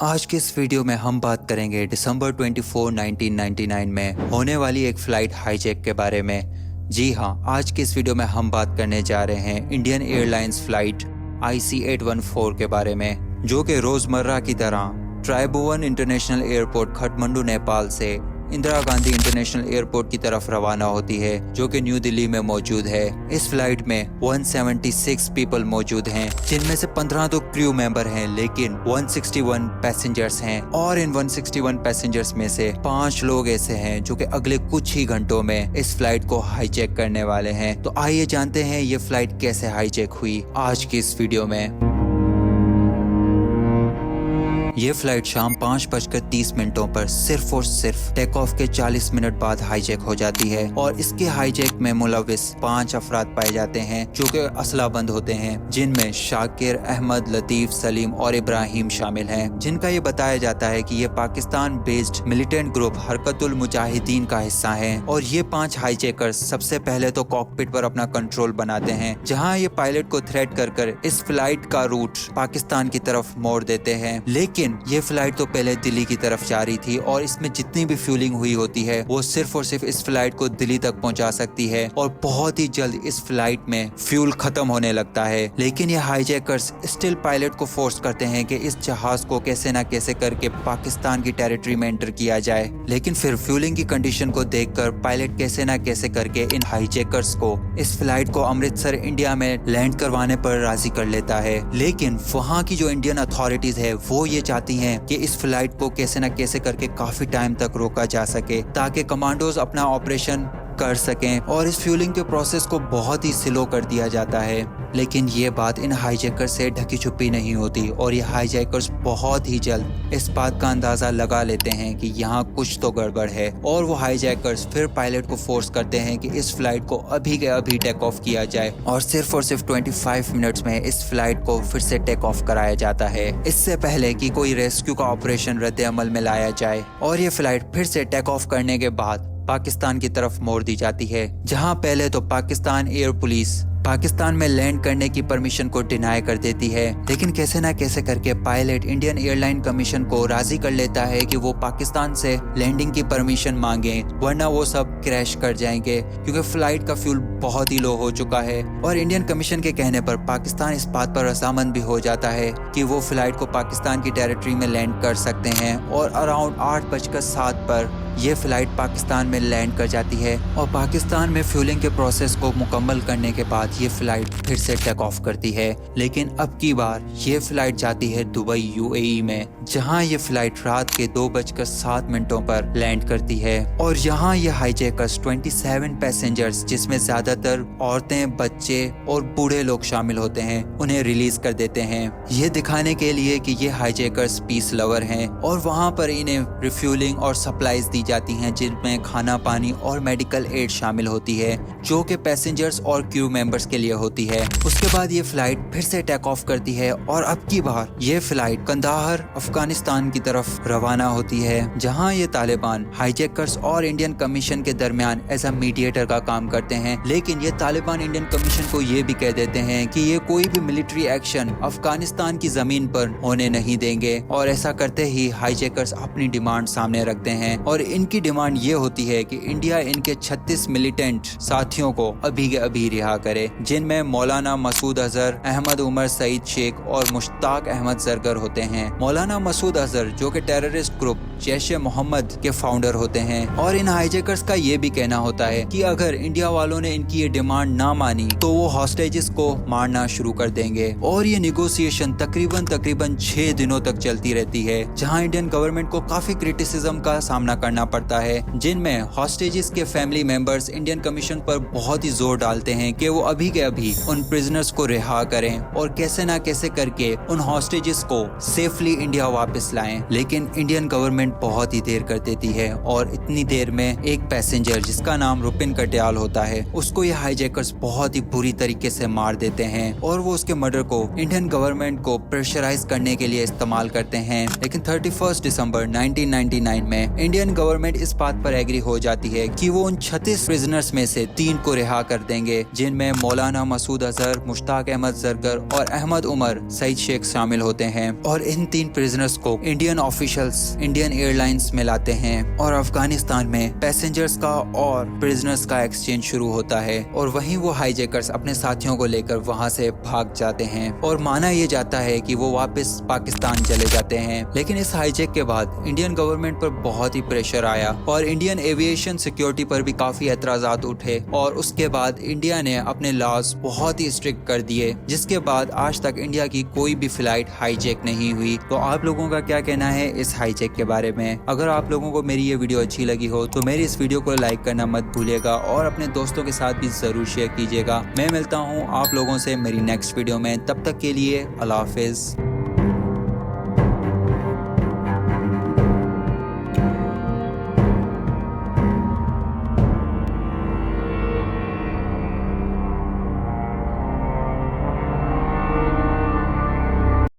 आज के इस वीडियो में हम बात करेंगे दिसंबर 24, 1999 में होने वाली एक फ्लाइट हाईजैक के बारे में। जी हाँ, आज के इस वीडियो में हम बात करने जा रहे हैं इंडियन एयरलाइंस फ्लाइट IC814 के बारे में, जो कि रोजमर्रा की तरह ट्राइबुवन इंटरनेशनल एयरपोर्ट काठमांडू नेपाल से इंदिरा गांधी इंटरनेशनल एयरपोर्ट की तरफ रवाना होती है, जो कि न्यू दिल्ली में मौजूद है। इस फ्लाइट में 176 पीपल मौजूद हैं, जिनमें से 15 तो क्रू मेंबर हैं, लेकिन 161 पैसेंजर्स हैं। और इन 161 पैसेंजर्स में से 5 लोग ऐसे हैं जो कि अगले कुछ ही घंटों में इस फ्लाइट को हाईजैक करने वाले हैं। तो आइए जानते हैं ये फ्लाइट कैसे हाईजैक हुई आज की इस वीडियो में। ये फ्लाइट शाम 5:30 पर सिर्फ और सिर्फ टेक ऑफ के 40 मिनट बाद हाईजैक हो जाती है। और इसके हाईजैक में मुलविस 5 अफराद पाए जाते हैं जो कि असलाबंद होते हैं, जिनमें शाकिर, अहमद, लतीफ, सलीम और इब्राहिम शामिल हैं, जिनका ये बताया जाता है कि ये Pakistan based militant group Harkatul Mujahideen का हिस्सा है। और ये 5 हाईजैकर्स सबसे पहले तो कॉकपिट पर अपना कंट्रोल बनाते हैं, जहाँ ये पायलट को थ्रेट कर इस फ्लाइट का रूट पाकिस्तान की तरफ मोड़ देते हैं। लेकिन ये फ्लाइट तो पहले दिल्ली की तरफ जा रही थी और इसमें जितनी भी फ्यूलिंग हुई होती है वो सिर्फ और सिर्फ इस फ्लाइट को दिल्ली तक पहुंचा सकती है। और बहुत ही जल्द इस फ्लाइट में फ्यूल खत्म होने लगता है। लेकिन ये हाईजैकर्स स्टिल पायलट को फोर्स करते हैं कि इस जहाज को कैसे ना कैसे करके पाकिस्तान की टेरिटरी में एंटर किया जाए। लेकिन फिर फ्यूलिंग की कंडीशन को देखकर पायलट कैसे ना कैसे करके इन हाईजैकर्स को इस फ्लाइट को अमृतसर इंडिया में लैंड करवाने पर राजी कर लेता है। लेकिन वहाँ की जो इंडियन अथॉरिटीज है वो ये चाहती हैं कि इस फ्लाइट को कैसे न कैसे करके काफी टाइम तक रोका जा सके, ताकि कमांडोज अपना ऑपरेशन कर सकें। और इस फ्यूलिंग के प्रोसेस को बहुत ही स्लो कर दिया जाता है। लेकिन ये बात इन हाईजैकर से ढकी छुपी नहीं होती और ये हाईजैकर्स बहुत ही जल्द इस बात का अंदाजा लगा लेते हैं कि यहाँ कुछ तो गड़बड़ है। और वो हाईजैकर्स फिर पायलट को फोर्स करते हैं कि इस फ्लाइट को अभी के अभी टेक ऑफ किया जाए। और सिर्फ 25 मिनट्स में इस फ्लाइट को फिर से टेक ऑफ कराया जाता है, इससे पहले कि कोई रेस्क्यू का ऑपरेशन रद्द अमल में लाया जाए। और ये फ्लाइट फिर से टेक ऑफ करने के बाद पाकिस्तान की तरफ मोड़ दी जाती है, जहां पहले तो पाकिस्तान एयर पुलिस पाकिस्तान में लैंड करने की परमिशन को डिनाई कर देती है। लेकिन कैसे ना कैसे करके पायलट इंडियन एयरलाइन कमीशन को राजी कर लेता है कि वो पाकिस्तान से लैंडिंग की परमिशन मांगे, वरना वो सब क्रैश कर जाएंगे, क्योंकि फ्लाइट का फ्यूल बहुत ही लो हो चुका है। और इंडियन कमीशन के कहने पर पाकिस्तान इस बात पर रजामंद भी हो जाता है कि वो फ्लाइट को पाकिस्तान की टेरिटरी में लैंड कर सकते हैं। और अराउंड 8:07 पर ये फ्लाइट पाकिस्तान में लैंड कर जाती है। और पाकिस्तान में फ्यूलिंग के प्रोसेस को मुकम्मल करने के बाद ये फ्लाइट फिर से टेक ऑफ करती है। लेकिन अब की बार ये फ्लाइट जाती है दुबई UAE में, जहां ये फ्लाइट रात के 2:07 पर लैंड करती है। और यहाँ ये हाईजैकर्स 27 पैसेंजर्स, जिसमें ज्यादातर औरतें, बच्चे और बूढ़े लोग शामिल होते हैं, उन्हें रिलीज कर देते हैं, ये दिखाने के लिए कि ये हाईजैकर्स पीस लवर हैं। और वहाँ पर इन्हें रिफ्यूलिंग और सप्लाईज दी जाती हैं, जिनमें खाना, पानी और मेडिकल एड शामिल होती है, जो कि पैसेंजर्स और क्रू मेंबर्स के लिए होती है। उसके बाद ये फ्लाइट फिर से टेक ऑफ करती है और अब की बार ये फ्लाइट कंदाहार अफगानिस्तान की तरफ रवाना होती है, जहां ये तालिबान हाईजैकर्स और इंडियन कमीशन के दरमियान एज अ मीडिएटर का काम करते हैं। लेकिन ये तालिबान इंडियन कमीशन को ये भी कह देते हैं कि ये कोई भी मिलिट्री एक्शन अफगानिस्तान की जमीन पर होने नहीं देंगे। और ऐसा करते ही हाईजैकर्स अपनी डिमांड सामने रखते हैं। और इनकी डिमांड ये होती है कि इंडिया इनके 36 मिलिटेंट साथियों को अभी के अभी रिहा करे, जिनमें मौलाना मसूद अजहर, अहमद उमर सईद शेख और मुश्ताक अहमद जरगर होते हैं। मौलाना मसूद अजहर जो कि टेररिस्ट ग्रुप जैश मोहम्मद के फाउंडर होते हैं। और इन हाईजैकर्स का ये भी कहना होता है कि अगर इंडिया वालों ने इनकी ये डिमांड ना मानी तो वो हॉस्टेजेस को मारना शुरू कर देंगे। और ये निगोशिएशन तकरीबन 6 दिनों तक चलती रहती है, जहाँ इंडियन गवर्नमेंट को काफी क्रिटिसिज्म का सामना करना पड़ता है, जिनमें हॉस्टेजेस के फैमिली मेंबर्स इंडियन कमीशन पर बहुत ही जोर डालते हैं कि वो अभी के अभी उन प्रिजनर्स को रिहा करें और कैसे ना कैसे करके उन हॉस्टेजेस को सेफली इंडिया वापस लाएं। लेकिन इंडियन गवर्नमेंट बहुत ही देर कर देती है। और इतनी देर में एक पैसेंजर जिसका नाम रुपिन कटियाल होता है, उसको ये हाईजैकर्स बहुत ही बुरी तरीके से मार देते हैं। और वो उसके मर्डर को इंडियन गवर्नमेंट को प्रेशराइज करने के लिए इस्तेमाल करते हैं। लेकिन 31 दिसंबर 1999 में इंडियन गवर्नमेंट गवर्नमेंट इस बात पर एग्री हो जाती है कि वो उन 36 प्रिजनर्स में से 3 को रिहा कर देंगे, जिनमें मौलाना मसूद अजहर, मुश्ताक अहमद जरगर और अहमद उमर सईद शेख शामिल होते हैं। और इन 3 प्रिजनर्स को इंडियन ऑफिशियल्स इंडियन एयरलाइंस में लाते हैं और अफगानिस्तान में पैसेंजर्स का और प्रिजनर्स का एक्सचेंज शुरू होता है और वहीं वो हाईजैकर्स अपने साथियों को लेकर वहां से भाग जाते हैं और माना यह जाता है कि वो वापस पाकिस्तान चले जाते हैं। लेकिन इस हाईजैक के बाद इंडियन गवर्नमेंट पर बहुत ही प्रेशर आया और इंडियन एविएशन सिक्योरिटी पर भी काफी एतराजात उठे और उसके बाद इंडिया ने अपने लॉज बहुत ही स्ट्रिक्ट कर दिए, जिसके बाद आज तक इंडिया की कोई भी फ्लाइट हाईजैक नहीं हुई। तो आप लोगों का क्या कहना है इस हाईजैक के बारे में? अगर आप लोगों को मेरी ये वीडियो अच्छी लगी हो तो मेरी इस वीडियो को लाइक करना मत भूलिएगा और अपने दोस्तों के साथ भी जरूर शेयर कीजिएगा। मैं मिलता हूँ आप लोगों से मेरी नेक्स्ट वीडियो में, तब तक के लिए अल्लाह हाफिज।